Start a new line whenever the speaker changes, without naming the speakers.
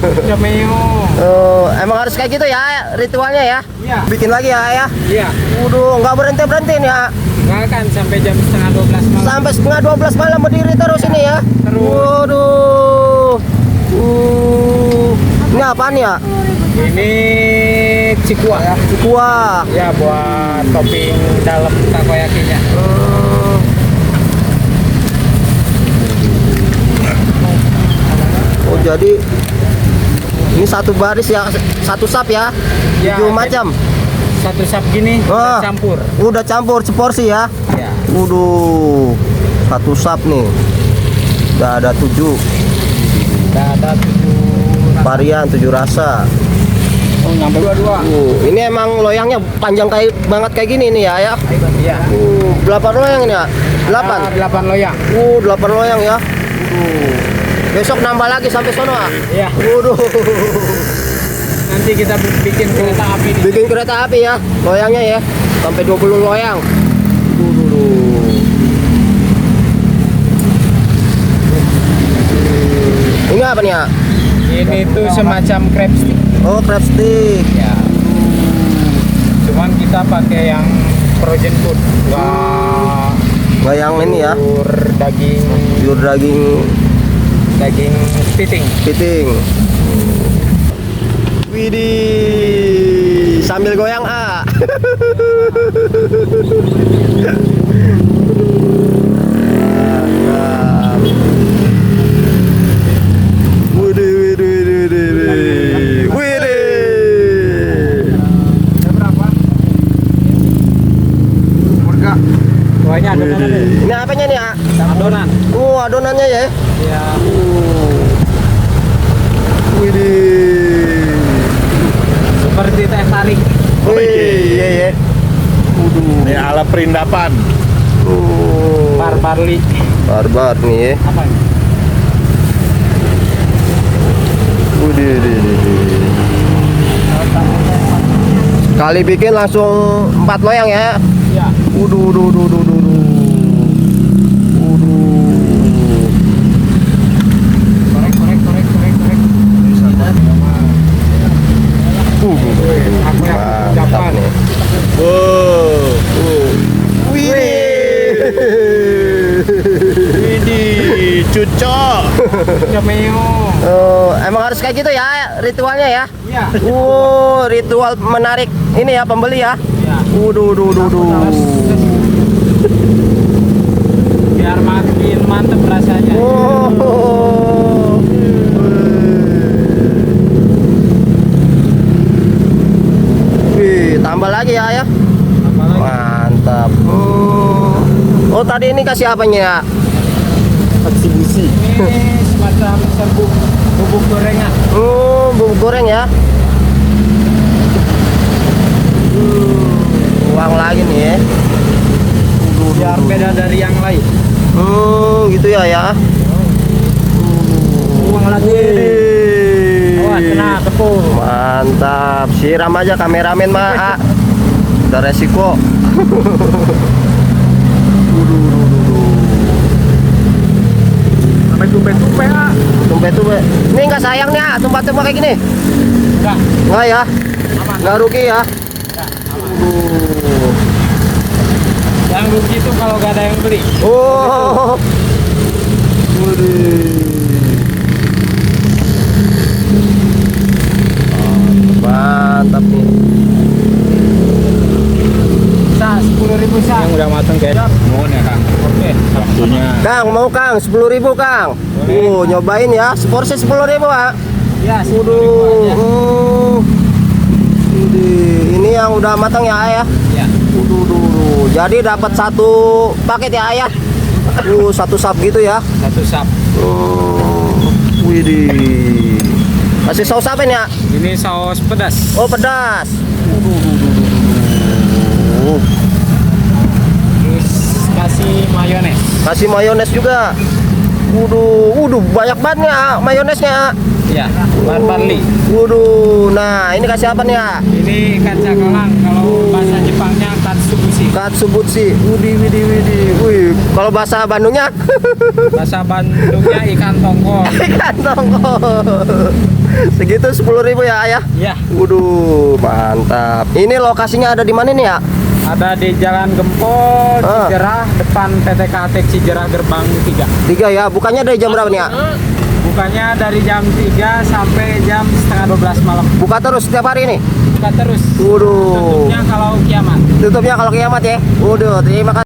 Cameo.
Oh, emang harus kayak gitu ya ritualnya ya?
Iya.
Bikin lagi ya?
Iya.
Waduh, nggak berhenti nih ya?
Nggak kan sampai jam setengah 12 malam.
Sampai setengah 12 malam berdiri terus ini ya?
Terus.
Waduh. Ini apaan ya?
Ini cikua ya.
Cikua.
Ya buat topping dalam takoyakinya.
Oh jadi ini satu baris ya, satu sap ya?
Ya,
7 macam.
Satu sap gini
Wah,
campur.
Udah campur seporsi ya?
Ya.
Waduh, satu sap nih. Udah ada 7
Udah ada 7
varian, 7 rasa.
Oh, nambah 22.
Ini emang loyangnya panjang banget kayak gini nih ya?
Iya.
Berapa loyang ini ya? 8?
8 loyang.
8 loyang ya? Besok nambah lagi sampai sono ah?
Iya.
Waduh.
Nanti kita bikin kereta api nih.
Bikin kereta api ya, loyangnya ya, sampai 20 loyang. Ini apa nih ya?
Ini tuh semacam crab stick.
Oh, crab stick.
Ya. Cuman kita pakai yang frozen food.
Nggak yang ini ya?
Pure
daging
kepiting.
kepiting. Widih, sambil goyang ah.
Kuahnya adonannya.
Ini apanya nih, ah?
Adonan.
Adonannya ya.
Ya.
Widih.
Seperti teh tarik.
Iya ya.
Ini ala perindapan.
Barbarli.
Barbar nih ya.
Apa ini?
Kali bikin langsung 4 loyang ya.
Ya. Korek. Aku yang
Mantap
Japan.
nih.
Widih, cucok.
Cameo.
Emang harus kayak gitu ya ritualnya ya?
Iya.
Ritual menarik ini ya pembeli ya.
Ya. Biar makin mantep rasanya.
Wih, tambah lagi ya.
Apalagi
Mantap. Oh, tadi ini kasih apanya ya? Eksibisi.
ini semacam serbuk bubuk gorengan.
Bubuk goreng ya. Uang lagi nih ya.
Biar beda dari yang lain.
Gitu ya.
Uang lagi. Awas kena tepung.
Mantap. Siram aja kameramen mah. Udah resiko.
Sampai tumpe-tumpe ah.
Tumpe. Ini enggak sayang nih tumpah-tumpah kayak gini.
Enggak.
Enggak ya.
Aman.
Enggak rugi ya.
Yang rugi itu kalau gak ada yang beli.
Oh. Mantap nih.
Sa 10.000 sa. Yang udah matang guys.
Mohon ya Kang.
Oke.
Waktunya.
Kang, mau Kang 10.000 Kang. Nyobain ya. Seporsi 10.000 ah.
Ya, 10.000
Waduh.
aja.
Ini yang udah matang ya ayah.
Ya.
Jadi dapat satu paket ya ayah. Satu sap gitu ya.
Satu sap.
Widih. Kasih saus apa nih ya?
Ini saus pedas.
Oh, pedas.
Terus kasih mayones.
Kasih mayones juga. Banyak banget nih mayonesnya.
Ya, barbarli.
Nah ini kasih apa nih ya?
Ini kaca kolang. Kalau bahasa Jepangnya katsubushi. Katsubutsi.
Katsubutsi. Widih, widih, widih. Wih, kalau bahasa Bandungnya
Bahasa Bandungnya ikan tongkol.
ikan tongkol. Segitu 10.000 ya, Ayah?
Ya,
Waduh, mantap. Ini lokasinya ada di mana nih ya?
ada di Jalan Gempol,
Ah.
Cijerah, depan PTKT Cijerah Gerbang 3.
3 ya. Bukannya dari jam berapa nih ya?
Bukanya dari jam 3 sampai jam setengah 12 malam.
Buka terus setiap hari nih.
Buka terus.
Waduh.
Tutupnya kalau kiamat.
Tutupnya kalau kiamat ya. Waduh, terima kasih.